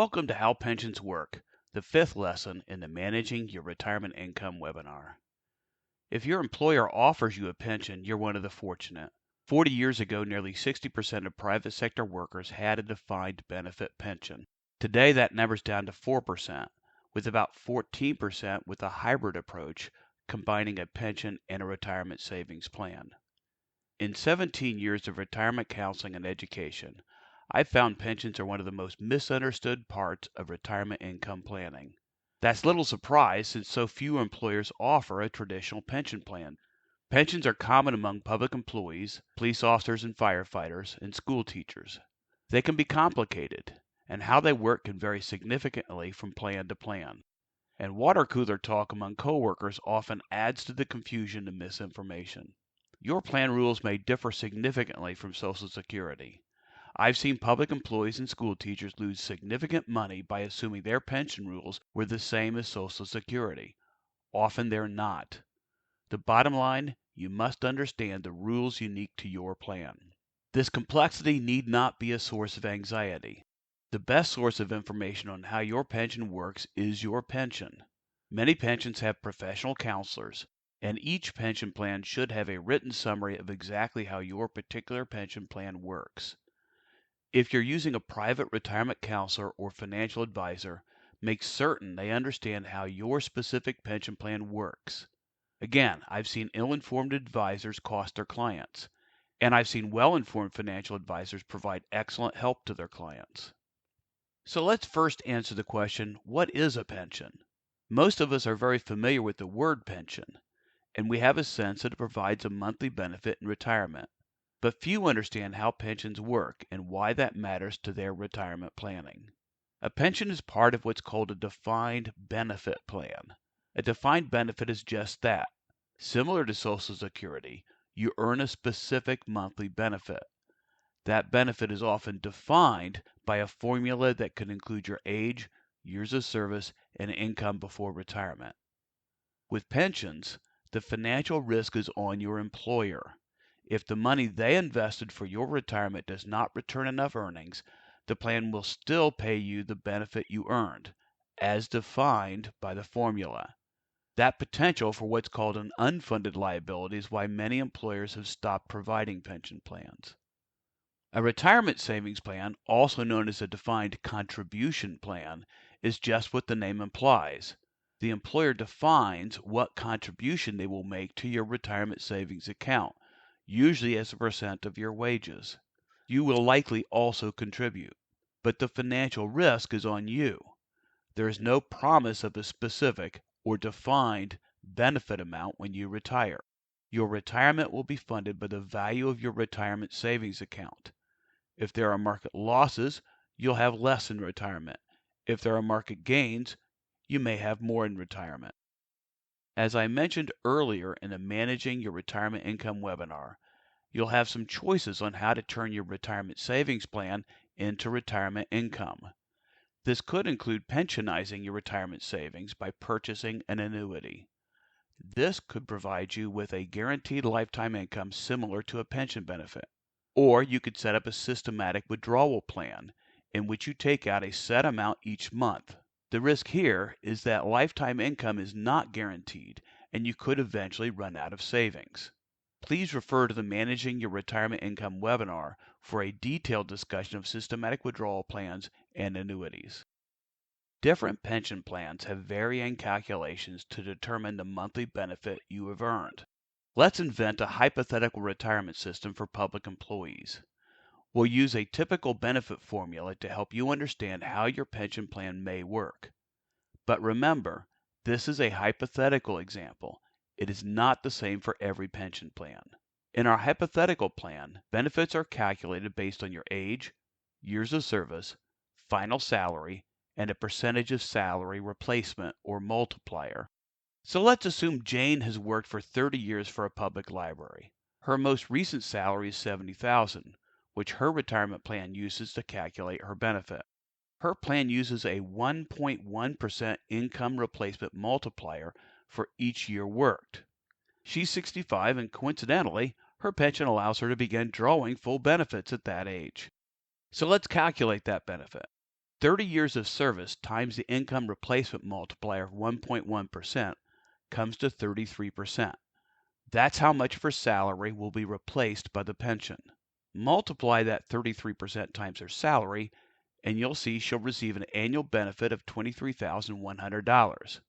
Welcome to How Pensions Work, the fifth lesson in the Managing Your Retirement Income webinar. If your employer offers you a pension, you're one of the fortunate. 40 years ago, nearly 60% of private sector workers had a defined benefit pension. Today, that number's down to 4%, with about 14% with a hybrid approach, combining a pension and a retirement savings plan. In 17 years of retirement counseling and education, I've found pensions are one of the most misunderstood parts of retirement income planning. That's little surprise since so few employers offer a traditional pension plan. Pensions are common among public employees, police officers and firefighters, and school teachers. They can be complicated, and how they work can vary significantly from plan to plan. And water cooler talk among coworkers often adds to the confusion and misinformation. Your plan rules may differ significantly from Social Security. I've seen public employees and school teachers lose significant money by assuming their pension rules were the same as Social Security. Often they're not. The bottom line, you must understand the rules unique to your plan. This complexity need not be a source of anxiety. The best source of information on how your pension works is your pension. Many pensions have professional counselors, and each pension plan should have a written summary of exactly how your particular pension plan works. If you're using a private retirement counselor or financial advisor, make certain they understand how your specific pension plan works. Again, I've seen ill-informed advisors cost their clients, and I've seen well-informed financial advisors provide excellent help to their clients. So let's first answer the question, what is a pension? Most of us are very familiar with the word pension, and we have a sense that it provides a monthly benefit in retirement. But few understand how pensions work and why that matters to their retirement planning. A pension is part of what's called a defined benefit plan. A defined benefit is just that. Similar to Social Security, you earn a specific monthly benefit. That benefit is often defined by a formula that could include your age, years of service, and income before retirement. With pensions, the financial risk is on your employer. If the money they invested for your retirement does not return enough earnings, the plan will still pay you the benefit you earned, as defined by the formula. That potential for what's called an unfunded liability is why many employers have stopped providing pension plans. A retirement savings plan, also known as a defined contribution plan, is just what the name implies. The employer defines what contribution they will make to your retirement savings account, usually as a percent of your wages. You will likely also contribute, but the financial risk is on you. There is no promise of a specific or defined benefit amount when you retire. Your retirement will be funded by the value of your retirement savings account. If there are market losses, you'll have less in retirement. If there are market gains, you may have more in retirement. As I mentioned earlier in the Managing Your Retirement Income webinar, you'll have some choices on how to turn your retirement savings plan into retirement income. This could include pensionizing your retirement savings by purchasing an annuity. This could provide you with a guaranteed lifetime income similar to a pension benefit. Or you could set up a systematic withdrawal plan in which you take out a set amount each month. The risk here is that lifetime income is not guaranteed and you could eventually run out of savings. Please refer to the Managing Your Retirement Income webinar for a detailed discussion of systematic withdrawal plans and annuities. Different pension plans have varying calculations to determine the monthly benefit you have earned. Let's invent a hypothetical retirement system for public employees. We'll use a typical benefit formula to help you understand how your pension plan may work. But remember, this is a hypothetical example. It is not the same for every pension plan. In our hypothetical plan, benefits are calculated based on your age, years of service, final salary, and a percentage of salary replacement or multiplier. So let's assume Jane has worked for 30 years for a public library. Her most recent salary is $70,000, which her retirement plan uses to calculate her benefit. Her plan uses a 1.1% income replacement multiplier for each year worked. She's 65 and coincidentally, her pension allows her to begin drawing full benefits at that age. So let's calculate that benefit. 30 years of service times the income replacement multiplier of 1.1% comes to 33%. That's how much of her salary will be replaced by the pension. Multiply that 33% times her salary, and you'll see she'll receive an annual benefit of $23,100.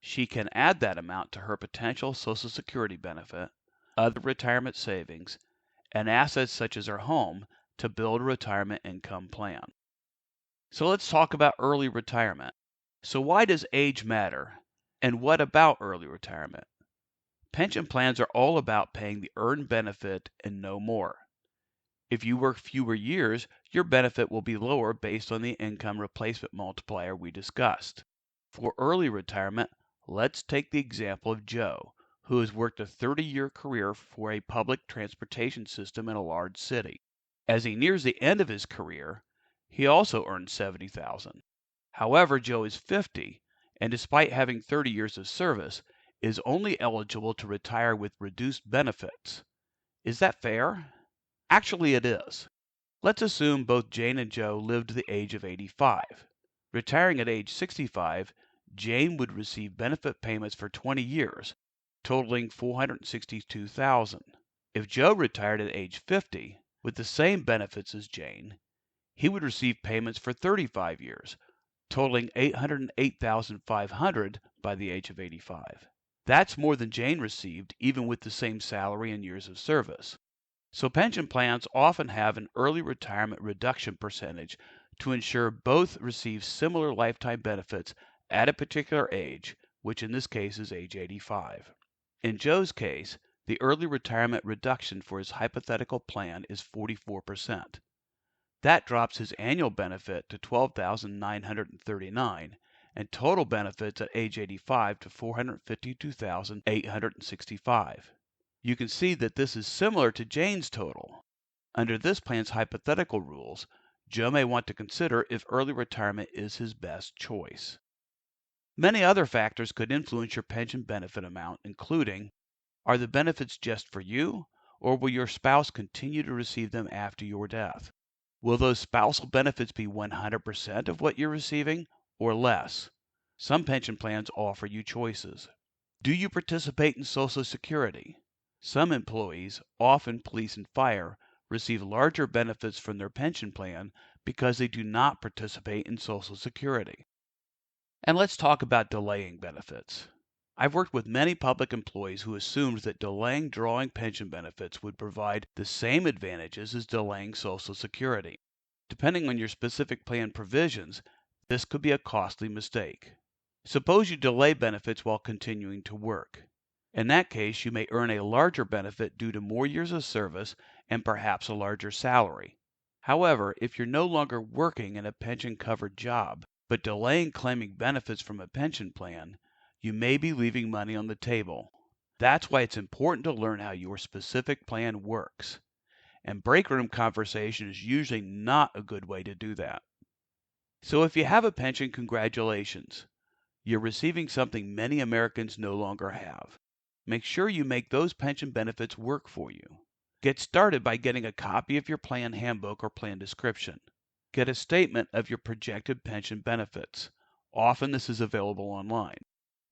She can add that amount to her potential Social Security benefit, other retirement savings, and assets such as her home to build a retirement income plan. So let's talk about early retirement. So why does age matter? And what about early retirement? Pension plans are all about paying the earned benefit and no more. If you work fewer years, your benefit will be lower based on the income replacement multiplier we discussed. For early retirement, let's take the example of Joe, who has worked a 30-year career for a public transportation system in a large city. As he nears the end of his career, he also earns $70,000. However, Joe is 50, and despite having 30 years of service, is only eligible to retire with reduced benefits. Is that fair? Actually, it is. Let's assume both Jane and Joe lived to the age of 85. Retiring at age 65, Jane would receive benefit payments for 20 years, totaling $462,000. If Joe retired at age 50, with the same benefits as Jane, he would receive payments for 35 years, totaling $808,500 by the age of 85. That's more than Jane received even with the same salary and years of service. So pension plans often have an early retirement reduction percentage to ensure both receive similar lifetime benefits at a particular age, which in this case is age 85. In Joe's case, the early retirement reduction for his hypothetical plan is 44%. That drops his annual benefit to $12,939 and total benefits at age 85 to $452,865. You can see that this is similar to Jane's total. Under this plan's hypothetical rules, Joe may want to consider if early retirement is his best choice. Many other factors could influence your pension benefit amount, including, are the benefits just for you, or will your spouse continue to receive them after your death? Will those spousal benefits be 100% of what you're receiving or less? Some pension plans offer you choices. Do you participate in Social Security? Some employees, often police and fire, receive larger benefits from their pension plan because they do not participate in Social Security. And let's talk about delaying benefits. I've worked with many public employees who assumed that delaying drawing pension benefits would provide the same advantages as delaying Social Security. Depending on your specific plan provisions, this could be a costly mistake. Suppose you delay benefits while continuing to work. In that case, you may earn a larger benefit due to more years of service and perhaps a larger salary. However, if you're no longer working in a pension-covered job, but delaying claiming benefits from a pension plan, you may be leaving money on the table. That's why it's important to learn how your specific plan works. And break room conversation is usually not a good way to do that. So if you have a pension, congratulations. You're receiving something many Americans no longer have. Make sure you make those pension benefits work for you. Get started by getting a copy of your plan handbook or plan description. Get a statement of your projected pension benefits. Often this is available online.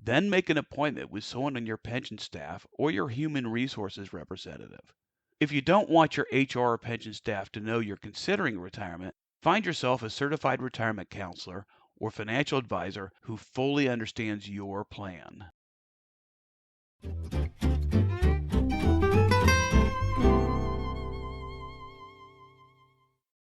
Then make an appointment with someone on your pension staff or your human resources representative. If you don't want your HR or pension staff to know you're considering retirement, find yourself a certified retirement counselor or financial advisor who fully understands your plan.